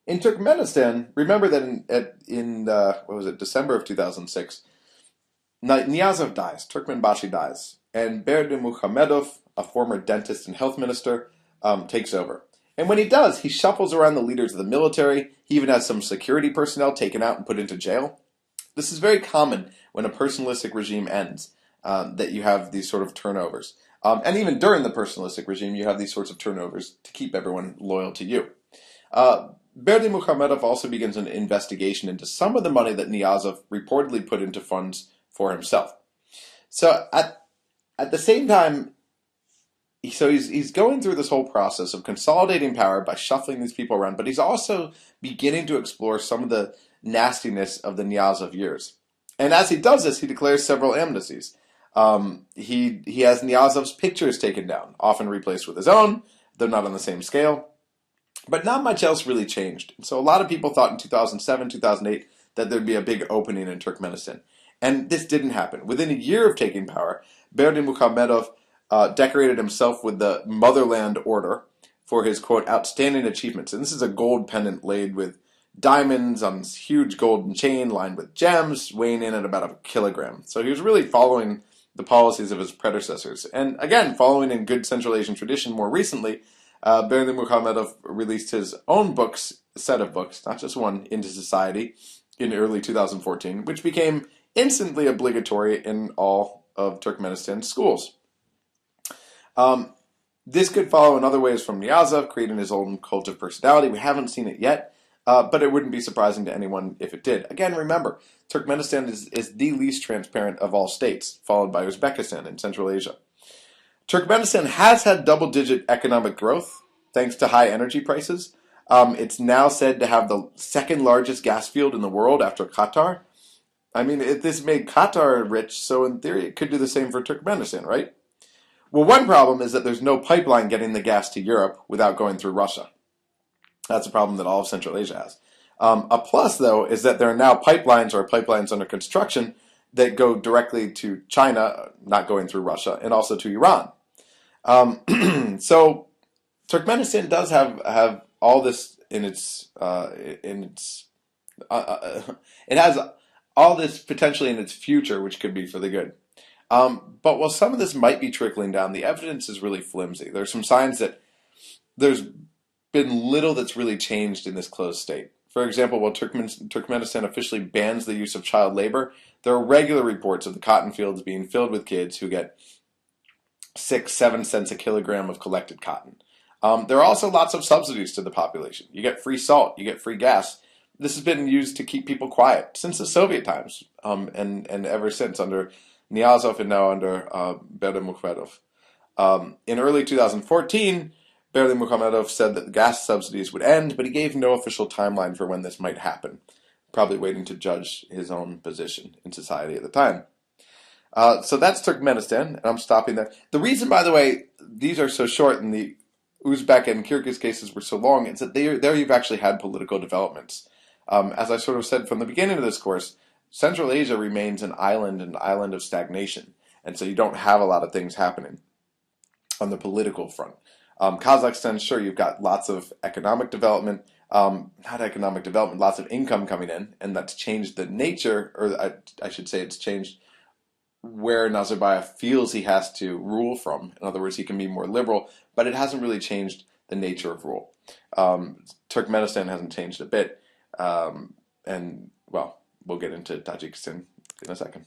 In Turkmenistan, remember that what was it, December of 2006, Niyazov dies, Turkmenbashi dies, and Berdimuhamedov, a former dentist and health minister, takes over. And when he does, he shuffles around the leaders of the military. He even has some security personnel taken out and put into jail. This is very common when a personalistic regime ends, that you have these sort of turnovers. And even during the personalistic regime, you have these sorts of turnovers to keep everyone loyal to you. Berdimuhamedov also begins an investigation into some of the money that Niyazov reportedly put into funds for himself. So at the same time, he's going through this whole process of consolidating power by shuffling these people around, but he's also beginning to explore some of the nastiness of the Niyazov years. And as he does this, he declares several amnesties. He has Niyazov's pictures taken down, often replaced with his own, though not on the same scale. But not much else really changed. So a lot of people thought in 2007, 2008 that there'd be a big opening in Turkmenistan. And this didn't happen. Within a year of taking power, Berdimuhamedov decorated himself with the Motherland Order for his, quote, outstanding achievements. And this is a gold pendant laid with diamonds on this huge golden chain lined with gems, weighing in at about a kilogram. So he was really following the policies of his predecessors. And again, following in good Central Asian tradition more recently, Berdimuhamedov released his own set of books, not just one, Into Society, in early 2014, which became instantly obligatory in all of Turkmenistan schools. This could follow in other ways from Niyazov, creating his own cult of personality. We haven't seen it yet, but it wouldn't be surprising to anyone if it did. Again, remember, Turkmenistan is the least transparent of all states, followed by Uzbekistan in Central Asia. Turkmenistan has had double-digit economic growth thanks to high energy prices. It's now said to have the second largest gas field in the world after Qatar. I mean, this made Qatar rich, so in theory it could do the same for Turkmenistan, right? Well, one problem is that there's no pipeline getting the gas to Europe without going through Russia. That's a problem that all of Central Asia has. A plus, though, is that there are now pipelines under construction that go directly to China, not going through Russia, and also to Iran. So Turkmenistan does have all this it has all this potentially in its future, which could be for the good. But while some of this might be trickling down, the evidence is really flimsy. There's some signs that there's been little that's really changed in this closed state. For example, while Turkmenistan officially bans the use of child labor, there are regular reports of the cotton fields being filled with kids who get 6-7 cents a kilogram of collected cotton. There are also lots of subsidies to the population. You get free salt, you get free gas. This has been used to keep people quiet since the Soviet times, and ever since under Niyazov and now under Berdimuhamedov. In early 2014, Berdimuhamedov said that the gas subsidies would end, but he gave no official timeline for when this might happen, probably waiting to judge his own position in society at the time. So that's Turkmenistan, and I'm stopping there. The reason, by the way, these are so short and the Uzbek and Kyrgyz cases were so long is that there you've actually had political developments. As I sort of said from the beginning of this course, Central Asia remains an island of stagnation, and so you don't have a lot of things happening on the political front. Kazakhstan, sure, you've got lots of economic development, not economic development, lots of income coming in, and that's changed the nature, or I should say it's changed where Nazarbayev feels he has to rule from. In other words, he can be more liberal, but it hasn't really changed the nature of rule. Turkmenistan hasn't changed a bit, and, well, we'll get into Tajikistan in a second.